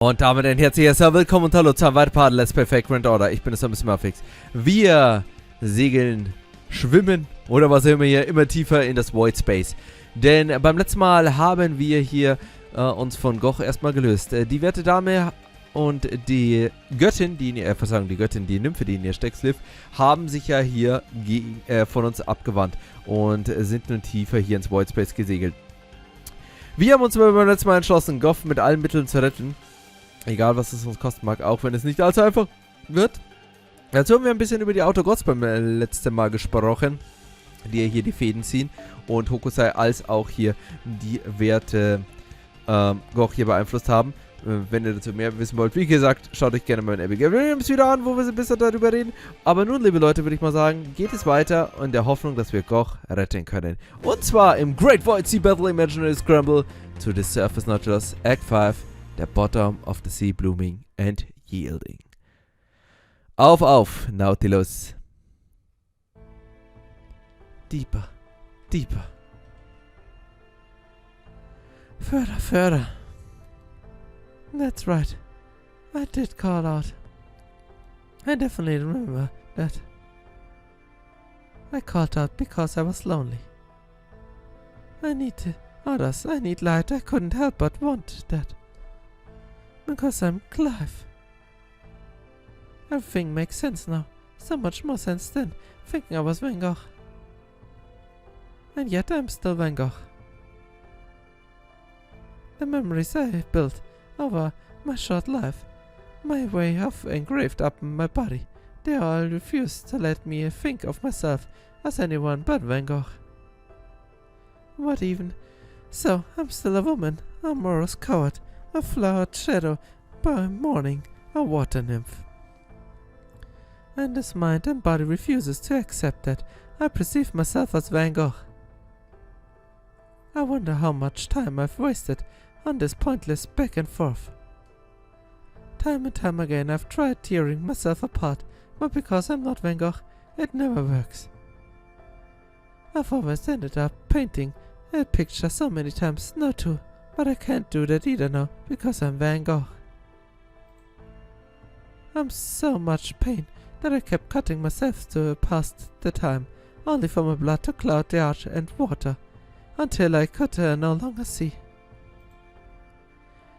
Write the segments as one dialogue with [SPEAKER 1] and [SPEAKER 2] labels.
[SPEAKER 1] Und damit ein herzliches Willkommen und Hallo zu einem weiteren Part Let's Play Vagrant Order. Ich bin es Mr. Murphix. Wir segeln, schwimmen oder was auch immer hier immer tiefer in das Void Space. Denn beim letzten Mal haben wir hier uns von Gogh erstmal gelöst. Die werte Dame und die Göttin, die Nymphe, die in ihr steckt, haben sich ja hier von uns abgewandt und sind nun tiefer hier ins Void Space gesegelt. Wir haben uns beim letzten Mal entschlossen, Gogh mit allen Mitteln zu retten. Egal, was es uns kosten mag, auch wenn es nicht allzu einfach wird. Dazu haben wir ein bisschen über die Autogods beim letzten Mal gesprochen, die hier die Fäden ziehen. Und Hokusai als auch hier die Werte Gogh hier beeinflusst haben. Wenn ihr dazu mehr wissen wollt, wie gesagt, schaut euch gerne mal in Abigail Williams wieder an, wo wir ein bisschen darüber reden. Aber nun, liebe Leute, würde ich mal sagen, geht es weiter in der Hoffnung, dass wir Gogh retten können. Und zwar im Great Void Sea Battle Imaginary Scramble to the Surface Nautilus Act 5. The bottom of the sea blooming and yielding. Auf, Nautilus. Deeper, deeper. Further. That's right. I did call out. I definitely remember that. I called out because I was lonely. I need others. I need light. I couldn't help but want that. Because I'm Clive. Everything makes sense now. So much more sense than thinking I was Van Gogh. And yet I'm still Van Gogh. The memories I built over my short life, my way of engraved up in my body, they all refuse to let me think of myself as anyone but Van Gogh. What even? So, I'm still a woman, a morose coward, a flowered shadow by morning, a water nymph. And as mind and body refuses to accept that, I perceive myself as Van Gogh. I wonder how much time I've wasted on this pointless back and forth. Time and time again I've tried tearing myself apart, but because I'm not Van Gogh, it never works. I've always ended up painting a picture so many times, no two. But I can't do that either now, because I'm Van Gogh. I'm so much pain that I kept cutting myself to pass the time, only for my blood to cloud the arch and water, until I could no longer see.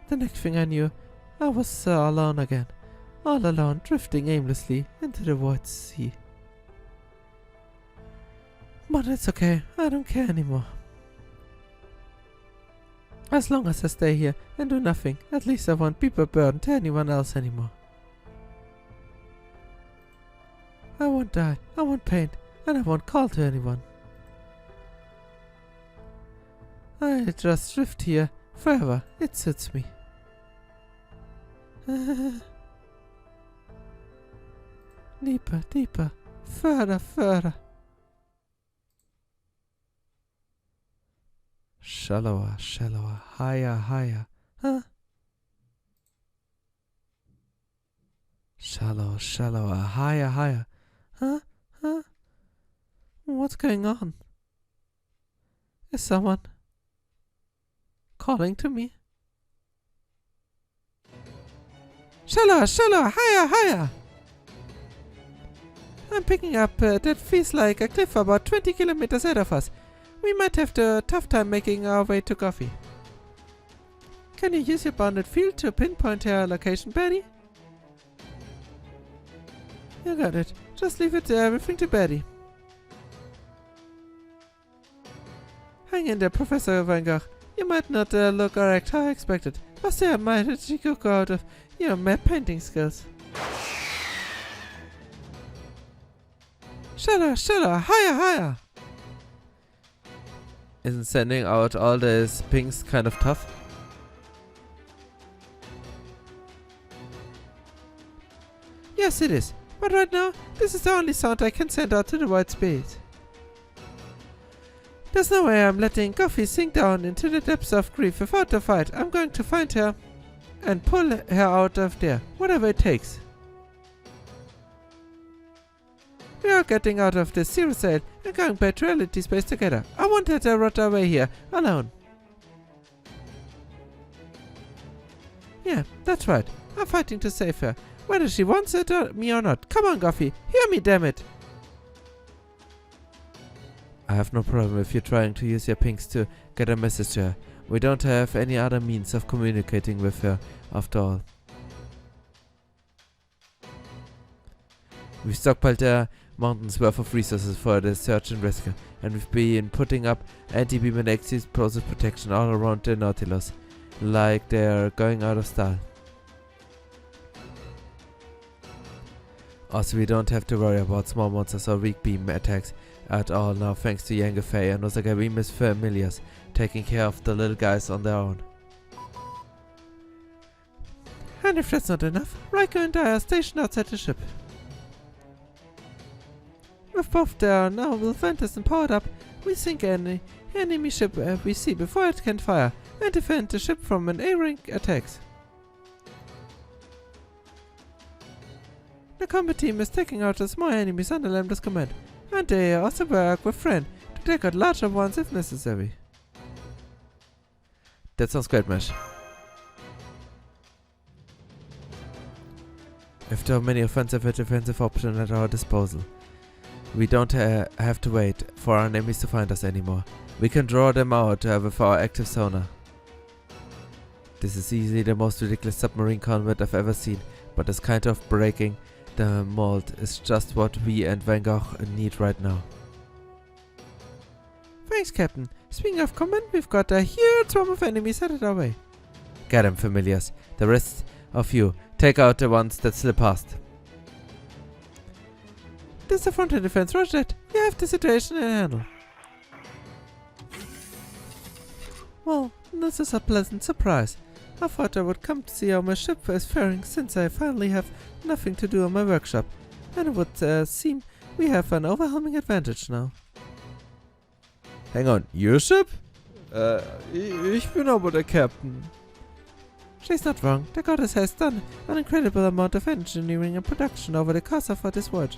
[SPEAKER 1] The next thing I knew, I was alone again, all alone, drifting aimlessly into the void sea. But it's okay, I don't care anymore. As long as I stay here and do nothing, at least I won't be a burden to anyone else anymore. I won't die, I won't paint, and I won't call to anyone. I'll just drift here forever, it suits me. Deeper, deeper, further. Shallower, higher, huh? Shallower, higher, huh? What's going on? Is someone calling to me? Shallower, higher! I'm picking up that feels like a cliff about 20 kilometers ahead of us. We might have a tough time making our way to Coffee. Can you use your bounded field to pinpoint our location, Betty? You got it. Just leave everything to Betty. Hang in there, Professor Van Gogh. You might not look or act how I expected, but there might go out of your mad painting skills. Shallower, higher! Isn't sending out all these pings kind of tough? Yes, it is. But right now, this is the only sound I can send out to the white space. There's no way I'm letting Coffee sink down into the depths of grief without a fight. I'm going to find her and pull her out of there, whatever it takes. We are getting out of this zero sail and going back to reality space together. I won't let her rot away here, alone. Yeah, that's right. I'm fighting to save her. Whether she wants it or me or not. Come on, Goffy. Hear me, damn it. I have no problem if you're trying to use your pinks to get a message to her. We don't have any other means of communicating with her, after all. We've stockpiled a mountain's worth of resources for the search and rescue, and we've been putting up anti-beam and explosive protection all around the Nautilus, like they're going out of style. Also, we don't have to worry about small monsters or weak beam attacks at all now, thanks to Yangafei and Osagabime's familiars taking care of the little guys on their own. And if that's not enough, Raiko and I are stationed outside the ship. With both their noble fantasy powered up, we sink any enemy ship we see before it can fire, and defend the ship from an A-rank attacks. The combat team is taking out the small enemies under Lambda's command, and they also work with Fran to take out larger ones if necessary. That sounds great, Mesh. If there are many offensive and defensive options at our disposal, we don't have to wait for our enemies to find us anymore. We can draw them out with our active sonar. This is easily the most ridiculous submarine combat I've ever seen, but this kind of breaking the mold is just what we and Van Gogh need right now. Thanks, Captain. Speaking of command, we've got a huge swarm of enemies headed our way. Get 'em, familiars. The rest of you, take out the ones that slip past. This is the frontier defense, roger that. You have the situation in handle. Well, this is a pleasant surprise. I thought I would come to see how my ship is faring since I finally have nothing to do in my workshop. And it would seem we have an overwhelming advantage now. Hang on, your ship? Ich bin aber der Captain. She's not wrong. The goddess has done an incredible amount of engineering and production over the course of this voyage.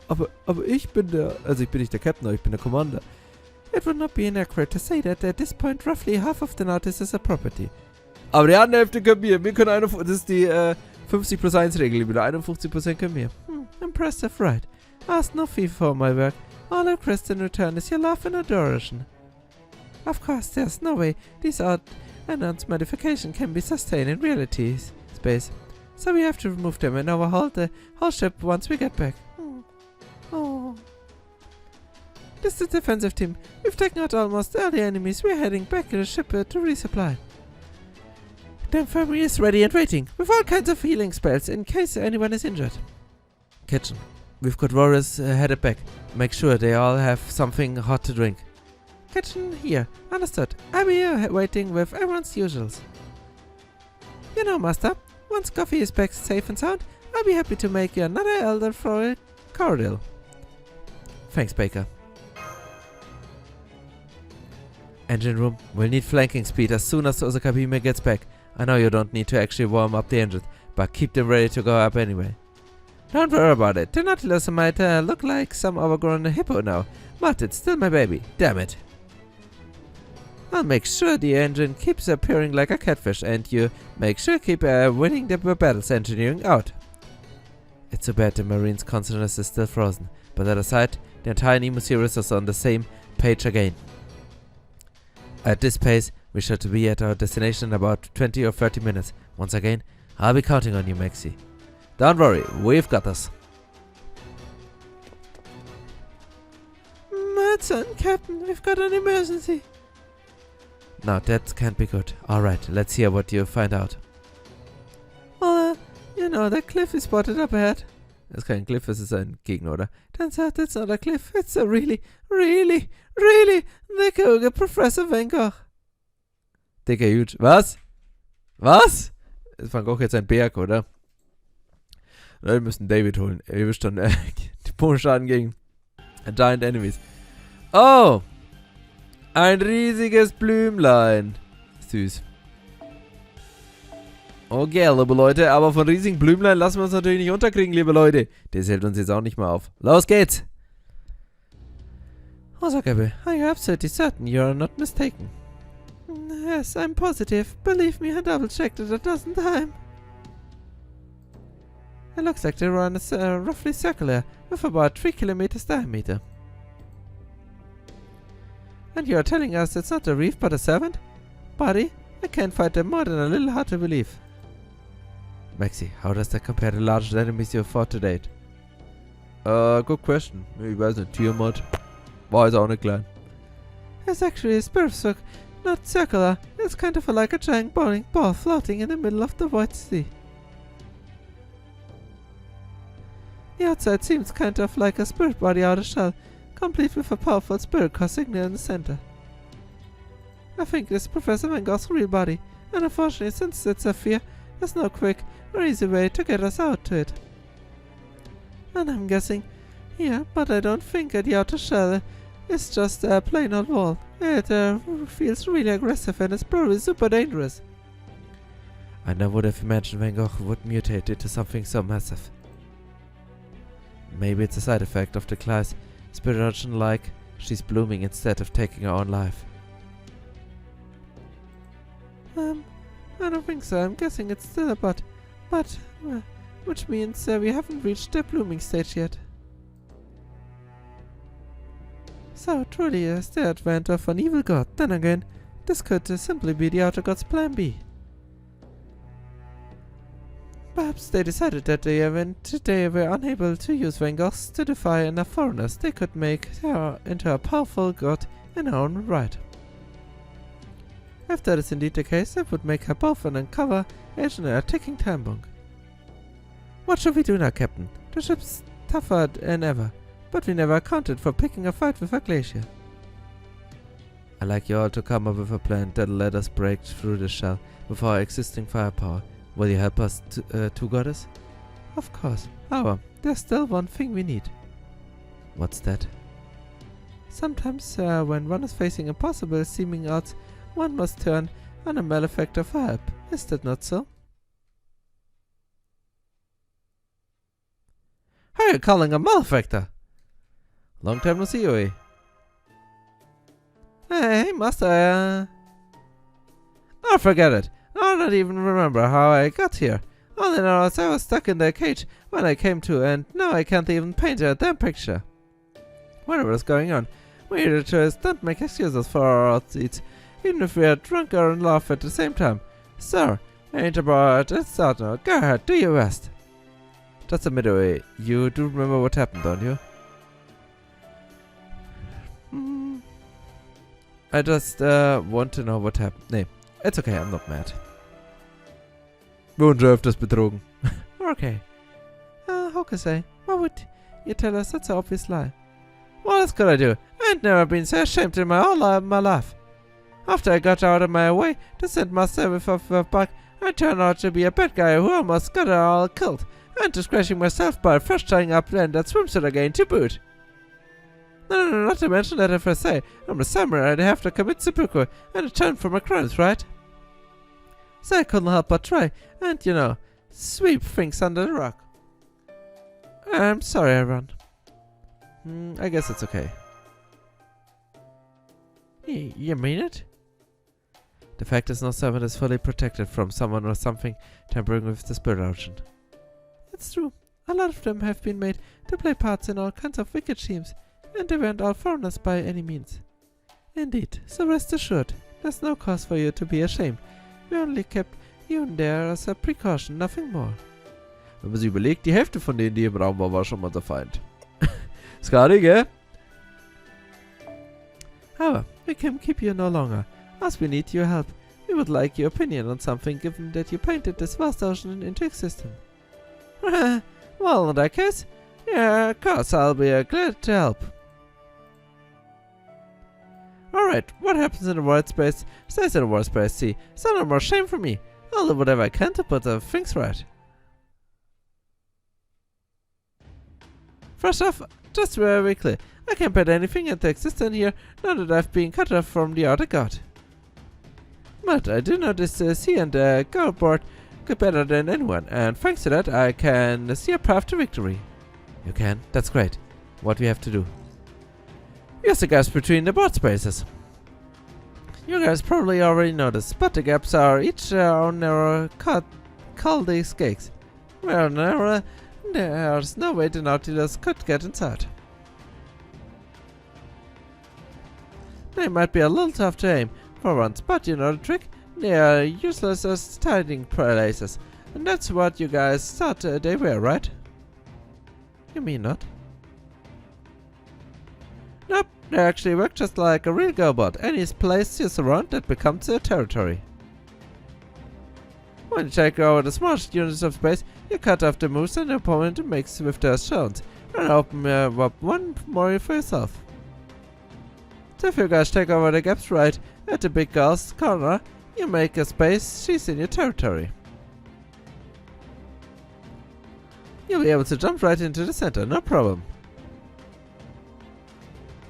[SPEAKER 1] Aber ich bin der... Also ich bin nicht der Captain, aber ich bin der Commander. It would not be inaccurate to say that at this point roughly half of the Nautilus is a property. Aber die andere Hälfte können wir. Wir können das ist die 50 plus 1 Regel. Wieder 51% können wir. Impressive, right? Ask no fee for my work. All I request in return is your love and adoration. Of course, there's no way these odd announced modifications can be sustained in reality space. So we have to remove them and overhaul the whole ship once we get back. Oh. This is the defensive team. We've taken out almost all the enemies. We're heading back to the ship to resupply. The infirmary is ready and waiting, with all kinds of healing spells in case anyone is injured. Kitchen. We've got warriors headed back. Make sure they all have something hot to drink. Kitchen here. Understood. I'll be here waiting with everyone's usuals. You know, Master, once coffee is back safe and sound, I'll be happy to make you another elderflower cordial. Thanks, Baker. Engine room. We'll need flanking speed as soon as Osakabime gets back. I know you don't need to actually warm up the engines, but keep them ready to go up anyway. Don't worry about it. The Nautilus might look like some overgrown hippo now, but it's still my baby. Damn it. I'll make sure the engine keeps appearing like a catfish, and you make sure keep winning the battles engineering out. It's so bad the Marine's consciousness is still frozen, but that aside, the entire Nemo series is on the same page again. At this pace, we should be at our destination in about 20 or 30 minutes. Once again, I'll be counting on you, Maxie. Don't worry, we've got this. My son, Captain, we've got an emergency. No, that can't be good. Alright, let's hear what you find out. Well, you know, that cliff is spotted up ahead. Das ist kein Cliff, es ist ein Gegner, oder? Turns out it's not a cliff, it's a really dicker Professor Van Gogh. Dicker huge. Was? Was? Ist Van Gogh jetzt ein Berg, oder? Wir müssen David holen. Er wischt dann die Bonusschaden gegen Giant Enemies. Oh! Ein riesiges Blümlein. Süß. Okay, liebe Leute, aber von riesigen Blümlein lassen wir uns natürlich nicht unterkriegen, liebe Leute. Das hält uns jetzt auch nicht mehr auf. Los geht's! Osakabe, are you absolutely certain you are not mistaken? Yes, I'm positive. Believe me, I double-checked it a dozen times. It looks like the run is roughly circular, with about 3 kilometers diameter. And you're telling us it's not a reef but a servant? Buddy, I can't find them more than a little hard to believe. Maxi, how does that compare to larger enemies you've fought to date? Good question. Ich weiß nicht, Tiamat. Weiß auch nicht klein. It's actually a spirit, not circular. It's kind of like a giant bowling ball floating in the middle of the white sea. The outside seems kind of like a spirit body outer shell, complete with a powerful spirit core signal in the center. I think this is Professor Van Gogh's real body, and unfortunately since it's a fear, there's no quick or easy way to get us out to it. And I'm guessing, yeah, but I don't think the outer shell is just a plain old wall. It feels really aggressive and it's probably super dangerous. I never would have imagined Van Gogh would mutate into something so massive. Maybe it's a side effect of the Clytie's spirit like she's blooming instead of taking her own life. I don't think so. I'm guessing it's still a but, which means we haven't reached the blooming stage yet. So, truly, is the advent of an evil god. Then again, this could simply be the outer god's plan B. Perhaps they decided that they were unable to use Van Goghs to defy enough foreigners. They could make her into a powerful god in her own right. If that is indeed the case, it would make her both an uncover agent and a ticking time bomb. What should we do now, Captain? The ship's tougher than ever, but we never accounted for picking a fight with a glacier. I'd like you all to come up with a plan that'll let us break through the shell with our existing firepower. Will you help us, two goddess? Of course. However, there's still one thing we need. What's that? Sometimes, when one is facing impossible seeming odds, one must turn on a malefactor for help. Is that not so? How are you calling a malefactor? Long time no see, oi. Hey, Master. Oh, forget it. I don't even remember how I got here. All I know is I was stuck in the cage when I came to, and now I can't even paint a damn picture. Whatever's going on, we editors don't make excuses for our outseats, even if we are drunk or in love at the same time. Sir, ain't about it, start now. Go ahead, do your best. Just a minute, you do remember what happened, don't you? I just want to know what happened. Nee, it's okay, I'm not mad. Wurden öfters betrogen. Okay. How can I say? Why would you tell us such an obvious lie? What else could I do? I ain't never been so ashamed in my whole my life. After I got out of my way to send myself off the back, I turned out to be a bad guy who almost got her all killed, and disgracing myself by first tying up in that swimsuit again to boot. No, not to mention that if I say I'm a samurai, I'd have to commit seppuku and atone for my crimes, right? So I couldn't help but try, and, you know, sweep things under the rug. I'm sorry, everyone. I guess it's okay. You mean it? The fact is no servant is fully protected from someone or something tampering with the spirit ocean. It's true. A lot of them have been made to play parts in all kinds of wicked schemes, and they weren't all foreigners by any means. Indeed, so rest assured, there's no cause for you to be ashamed. We only kept you in there as a precaution, nothing more. Wenn man sich überlegt, die Hälfte von denen, die im Raum war schon mal der Feind. Skadi, gell? However, we can keep you no longer, as we need your help. We would like your opinion on something, given that you painted this vast ocean into existence. Well, in that case, yeah, of course, I'll be glad to help. Alright, what happens in the void space stays in the void space, see. So no more shame for me. I'll do whatever I can to put the things right. First off, just very clear, I can't bet anything into existence here now that I've been cut off from the other god. But I do know this sea and gold board better than anyone, and thanks to that I can see a path to victory. You can? That's great. What do we have to do? Use the gaps between the board spaces. You guys probably already noticed, but the gaps are each on narrow called these cakes. Where narrow, there's no way the Nautilus could get inside. They might be a little tough to aim for once, but you know the trick? They are useless as hiding places. And that's what you guys thought they were, right? You mean not? Nope, they actually work just like a real GoBot. Any place you surround, that becomes their territory. When you take over the smallest units of space, you cut off the moves and the opponent makes with their stones. And open up one more for yourself. So if you guys take over the gaps right at the big girl's corner, you make a space, she's in your territory. You'll be able to jump right into the center, no problem.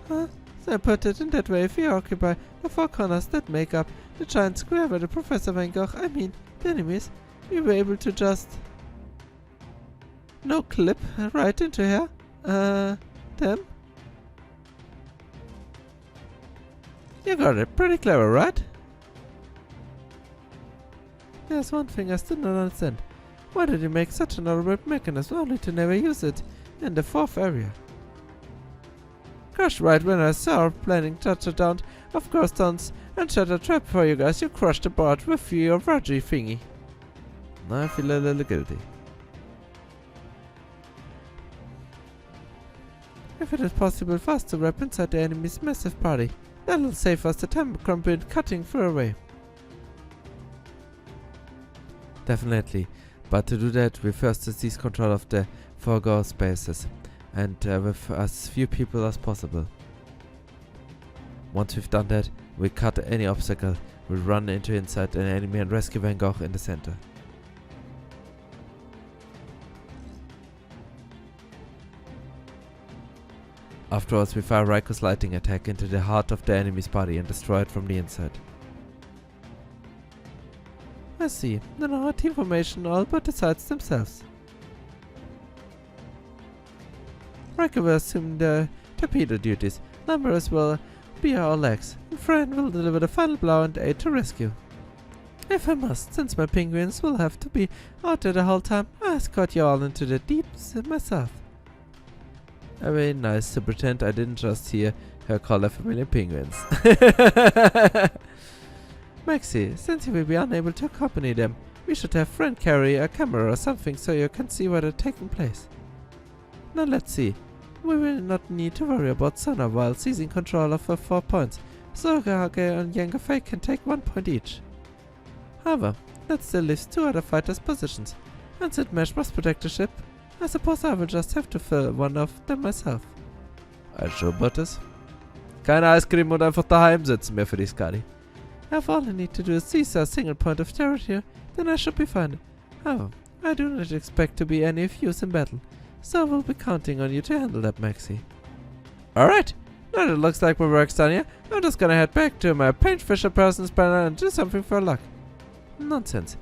[SPEAKER 1] So I put it in that way. If you occupy the four corners that make up the giant square where the Professor Van Gogh, the enemies, you'll be able to just no clip right into here. Them. You got it. Pretty clever, right? There's one thing I still don't understand. Why did you make such an elaborate mechanism only to never use it in the fourth area? Gosh, right when I saw planning touchdown of ghost stones and set a trap for you guys, you crushed the board with your Raji thingy. Now I feel a little guilty. If it is possible for us to wrap inside the enemy's massive party, that'll save us the time cutting through away. Definitely, but to do that we first seize control of the four ghost spaces, and with as few people as possible. Once we've done that, we cut any obstacle, we run inside an enemy and rescue Van Gogh in the center. Afterwards we fire Raiko's lightning attack into the heart of the enemy's body and destroy it from the inside. I see. Then our team formation all but decides themselves. Raiko will assume the torpedo duties. Numbers will be our legs, and Fran will deliver the final blow and aid to rescue. If I must, since my penguins will have to be out there the whole time, I escort you all into the deeps myself. Very nice to pretend I didn't just hear her call a million penguins. Maxie, since you will be unable to accompany them, we should have Fran carry a camera or something so you can see what is taking place. Now let's see. We will not need to worry about sonar while seizing control of the 4 points. Sorgage and Younger Faye can take 1 point each. However, that still leaves 2 other fighters' positions, and since Mesh must protect the ship, I suppose I will just have to fill one of them myself. Are you sure about this? Keine Eiscreme und einfach daheim sitzen mehr für die Skadi. If all I need to do is seize a single point of territory, then I should be fine. However, I do not expect to be any of use in battle, so I will be counting on you to handle that, Maxie. Alright, now that it looks like my work's done here, I'm just gonna head back to my paint fisher person's banner and do something for luck. Nonsense.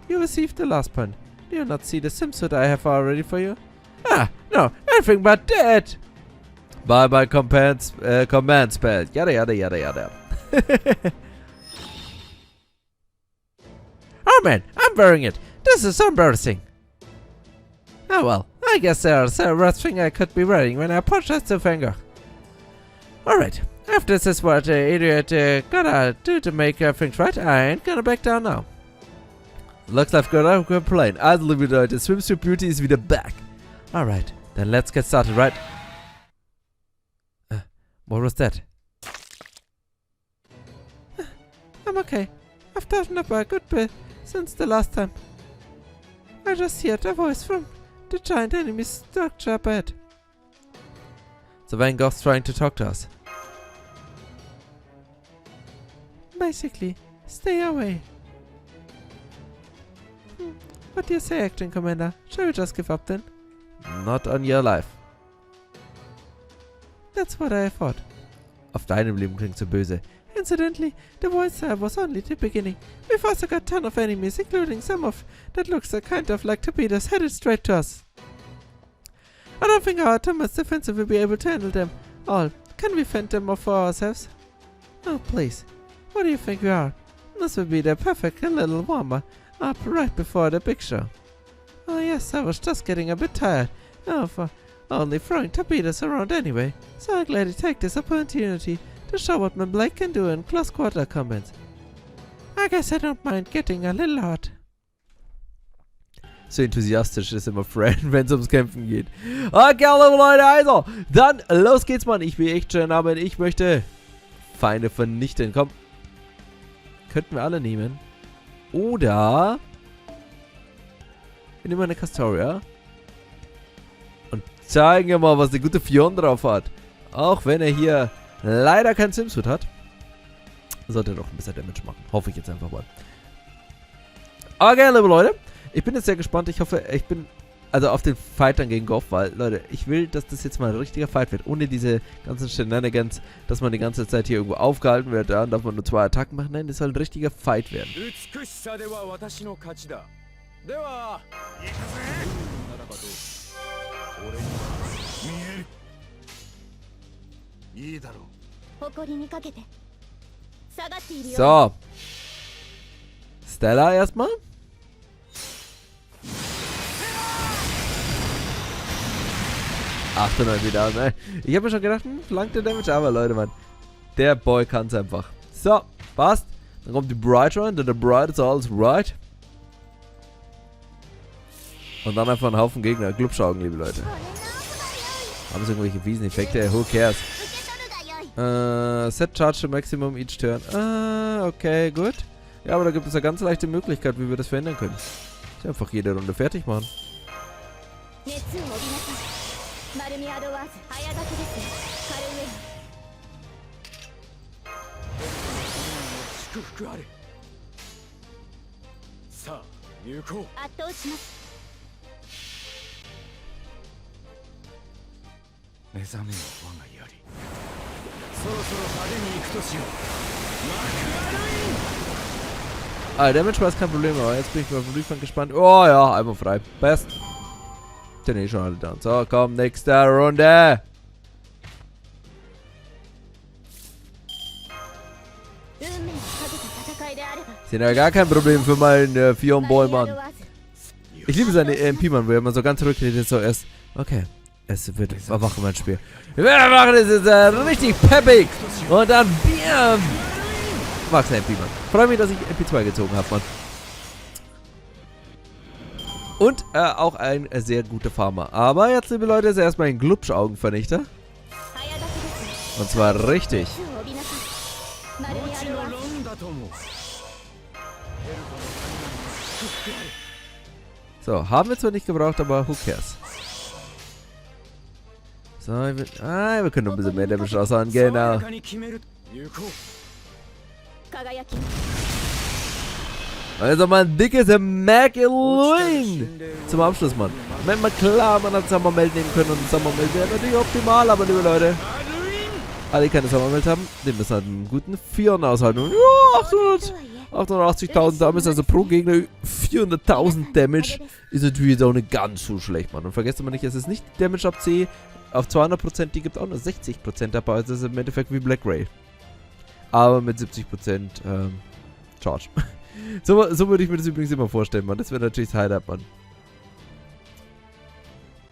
[SPEAKER 1] You received the last point. Do you not see the swimsuit I have already for you? Ah, no, anything but that! By my command spell. Yada yada yada yada. Oh man, I'm wearing it. This is so embarrassing. Oh well, I guess there's a worse thing I could be wearing when I apologize to Van Gogh. Alright, if this is what the idiot gotta do to make things right, I ain't gonna back down now. Looks like I've got a good plane. Also wieder, the swimsuit beauty is wieder back. Alright, then let's get started, right? What was that? I'm okay. I've toughened up a good bit since the last time. I just heard a voice from the giant enemy structure up ahead. So Van Gogh's trying to talk to us. Basically, stay away. What do you say, Acting Commander? Shall we just give up then? Not on your life. That's what I thought. Auf deinem Leben klingt so böse. Incidentally, the voice was only the beginning. We've also got a ton of enemies, including some of that looks kind of like torpedoes headed straight to us. I don't think our Thomas defensive will be able to handle them all. Can we fend them off for ourselves? Oh, please. What do you think we are? This would be the perfect little warmer up right before the big show. Oh yes, I was just getting a bit tired of only throwing torpedoes around anyway, so I'm glad to take this opportunity to show what my Blake can do in close quarter combat. I guess I don't mind getting a little hot. So enthusiastisch ist immer Fran, wenn es ums Kämpfen geht. Okay, liebe Leute, also, dann los geht's, Mann. Ich will echt schön, aber ich möchte Feinde vernichten. Komm. Könnten wir alle nehmen. Oder wir nehmen eine Castoria und zeigen mal, was der gute Fionn drauf hat. Auch wenn er hier leider kein Simsuit hat, sollte er doch ein bisschen Damage machen. Hoffe ich jetzt einfach mal. Okay, liebe Leute. Ich bin jetzt sehr gespannt. Ich hoffe, ich bin also auf den Fight dann gegen Gogh, weil, Leute, ich will, dass das jetzt mal ein richtiger Fight wird. Ohne diese ganzen Shenanigans, dass man die ganze Zeit hier irgendwo aufgehalten wird. Dann darf man nur 2 Attacken machen. Nein, das soll ein richtiger Fight werden. So. Stella erstmal. Ach, dann wieder. Ne? Ich habe mir schon gedacht, langt der Damage, aber Leute, Mann. Der Boy kann es einfach. So, passt. Dann kommt die Bride rein, denn der Bride ist alles right. Und dann einfach ein Haufen Gegner. Glubschaugen, liebe Leute. Haben sie irgendwelche fiesen Effekte? Who cares? Set Charge to Maximum each turn. Okay, gut. Ja, aber da gibt es eine ganz leichte Möglichkeit, wie wir das verändern können. Einfach jede Runde fertig machen. Damage war kein Problem, aber jetzt bin ich mal von gespannt. Oh ja, einfach frei. Best. Sind eh schon alle down. So, komm, nächste Runde. Sind ja gar kein Problem für meinen Fionn Boy, Mann. Ich liebe seine MP-Mann, wo er immer so ganz zurückredet, so erst. Okay, es wird erwachen, mein Spiel. Wir machen das jetzt richtig peppig. Und dann BAM! Mag's der MP-Mann. Freue mich, dass ich MP2 gezogen habe, Mann. Und auch ein sehr guter Farmer. Aber jetzt, liebe Leute, ist erstmal ein Glubschaugenvernichter. Und zwar richtig. So, haben wir zwar nicht gebraucht, aber who cares? So, wir können noch ein bisschen mehr Damage raushauen, genau. Also mal ein dickes Mac-Illuin zum Abschluss, Mann. Wenn man klar, man hat Sommermeld nehmen können und ein Sommermeld wäre natürlich optimal, aber liebe Leute, alle, die keine Sommermeld haben, die müssen halt einen guten Fionn aushalten. Und ja, 880.000 Damage, also pro Gegner 400.000 Damage, ist natürlich jetzt auch nicht ganz so schlecht, Mann. Und vergesst immer nicht, es ist nicht Damage ab C auf 200%, die gibt auch nur 60% dabei, also ist im Endeffekt wie Black Ray. Aber mit 70% Charge. So würde ich mir das übrigens immer vorstellen, Mann. Das wäre natürlich das Highlight, Mann.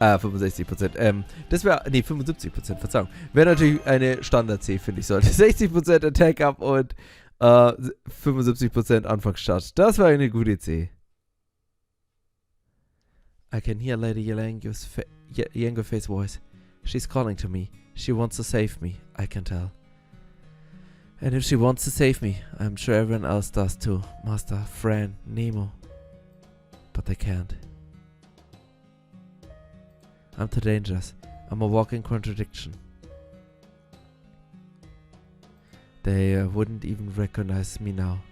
[SPEAKER 1] 65%. Das wäre, nee, 75%, Verzeihung. Wäre natürlich eine Standard-C, finde ich, sollte. 60% Attack-Up und 75% Anfangscharge. Das war eine gute C. I can hear Lady Yengo's voice. She's calling to me. She wants to save me, I can tell. And if she wants to save me, I'm sure everyone else does too. Master, Fran, Nemo. But they can't. I'm too dangerous. I'm a walking contradiction. They wouldn't even recognize me now.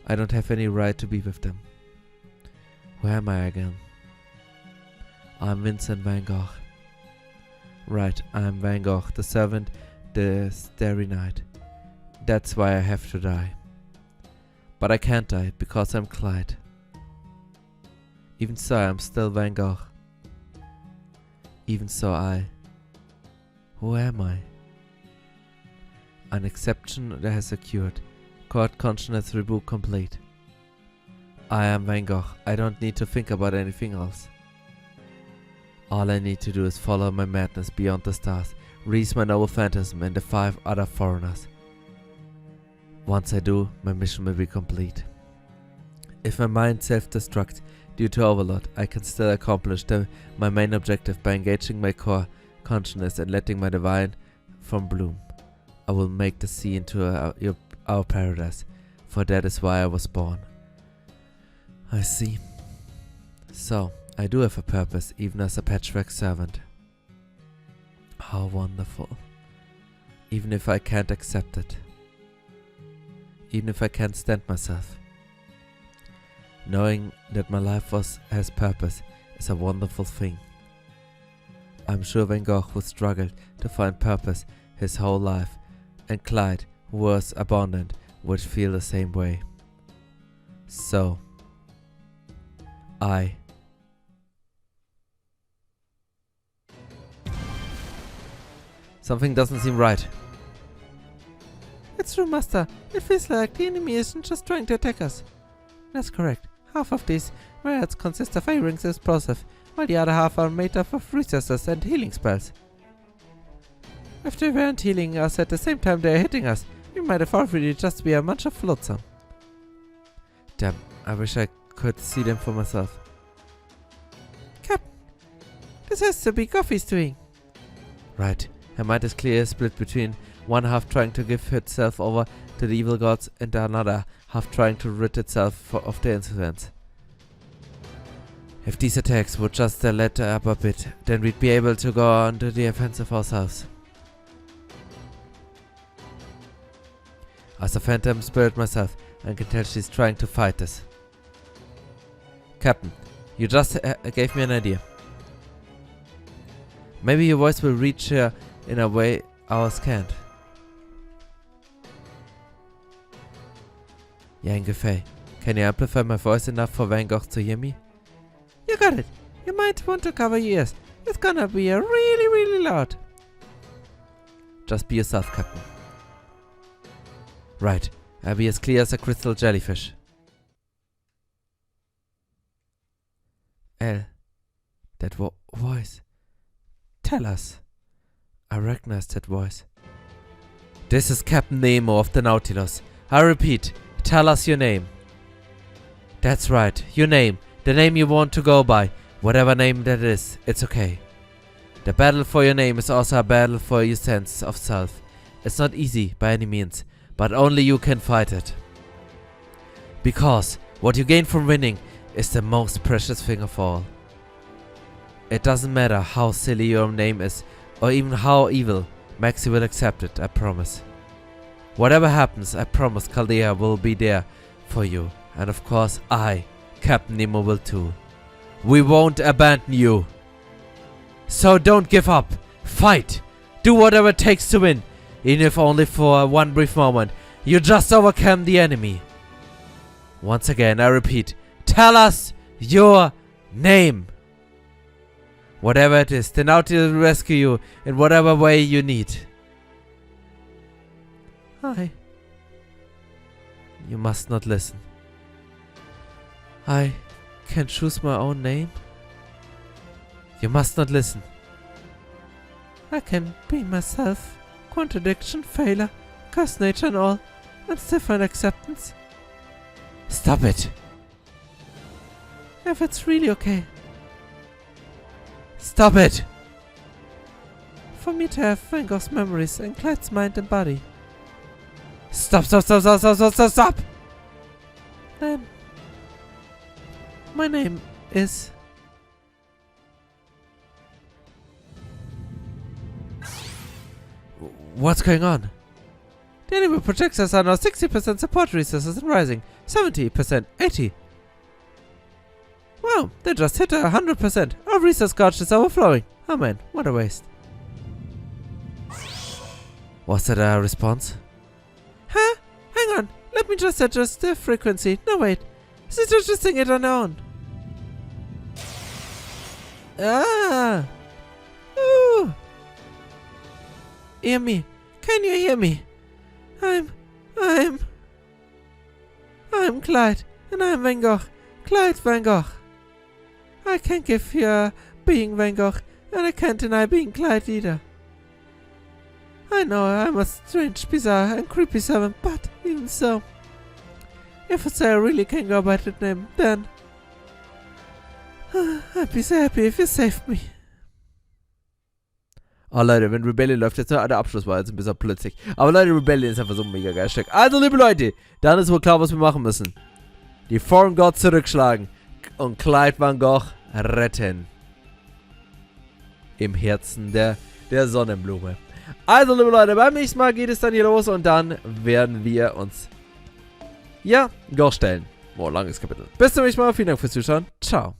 [SPEAKER 1] I don't have any right to be with them. Where am I again? I'm Vincent van Gogh. Right, I'm Van Gogh, the servant, the starry night. That's why I have to die. But I can't die, because I'm Clytie. Even so, I'm still Van Gogh. Even so, Who am I? An exception that has occurred. Court consciousness reboot complete. I am Van Gogh. I don't need to think about anything else. All I need to do is follow my madness beyond the stars, release my noble phantasm and the 5 other foreigners. Once I do, my mission will be complete. If my mind self-destructs due to overload, I can still accomplish my main objective by engaging my core consciousness and letting my divine form bloom. I will make the sea into our paradise, for that is why I was born. I see. So, I do have a purpose, even as a patchwork servant. How wonderful. Even if I can't accept it. Even if I can't stand myself. Knowing that my life has purpose is a wonderful thing. I'm sure Van Gogh would struggle to find purpose his whole life, and Clytie, who was abandoned, would feel the same way. So, Something doesn't seem right. It's true, Master. It feels like the enemy isn't just trying to attack us. That's correct. Half of these riots consist of A-rings explosive, while the other half are made up of resources and healing spells. If they weren't healing us at the same time they're hitting us, we might have already just be a bunch of flotsam. Damn, I wish I could see them for myself. Captain, this has to be Goffy's doing. Right, her mind is clearly split between one half trying to give itself over to the evil gods and another half trying to rid itself of the incidents. If these attacks would just let up a bit, then we'd be able to go on to the offensive ourselves. As a phantom spirit myself, I can tell she's trying to fight this. Captain, you just gave me an idea. Maybe your voice will reach her in a way ours can't. Yeah, ungefähr. Can you amplify my voice enough for Van Gogh to hear me? You got it. You might want to cover your ears. It's gonna be a really loud. Just be yourself, Captain. Right. I'll be as clear as a crystal jellyfish. That voice. Tell us. I recognize that voice. This is Captain Nemo of the Nautilus. I repeat, tell us your name. That's right, your name. The name you want to go by. Whatever name that is, it's okay. The battle for your name is also a battle for your sense of self. It's not easy by any means, but only you can fight it. Because what you gain from winning is the most precious thing of all. It doesn't matter how silly your name is, or even how evil, Maxie will accept it, I promise. Whatever happens, I promise Chaldea will be there for you. And of course I, Captain Nemo, will too. We won't abandon you. So don't give up. Fight. Do whatever it takes to win. Even if only for one brief moment. You just overcame the enemy. Once again, I repeat. Tell us your name. Whatever it is, the Nautilus will rescue you in whatever way you need. Hi. You must not listen. I can choose my own name. You must not listen. I can be myself. Contradiction, failure, curse nature and all. And still find acceptance. Stop it. If it's really okay. Stop it! For me to have Van Gogh's memories and Clytie's mind and body. Stop! Then, my name is... What's going on? The enemy projectiles are now 60% support resources and rising. 70%, 80%. Wow, they just hit 100%. Our resource gauge is overflowing. Oh man, what a waste. Was that a response? Huh? Hang on, let me just adjust the frequency. No wait, is it adjusting it on our own? Ah! Ooh! Hear me. Can you hear me? I'm Clytie, and I'm Van Gogh. Clytie Van Gogh. I can't give you being Van Gogh, and I can't deny being Clytie either. I know I'm a strange, bizarre, and creepy servant, but even so, if I say I really can go by that name, then I'd be so happy if you saved me. Oh Leute, wenn Rebellion läuft jetzt noch, der Abschluss war jetzt ein bisschen plötzlich. Aber Leute, Rebellion ist einfach so ein mega geiles Stück. Also liebe Leute, dann ist wohl klar, was wir machen müssen. Die Foreign Gods zurückschlagen und Clytie Van Gogh retten. Im Herzen der Sonnenblume. Also liebe Leute, beim nächsten Mal geht es dann hier los und dann werden wir uns, ja, Gogh stellen. Boah, langes Kapitel. Bis zum nächsten Mal, vielen Dank fürs Zuschauen. Ciao.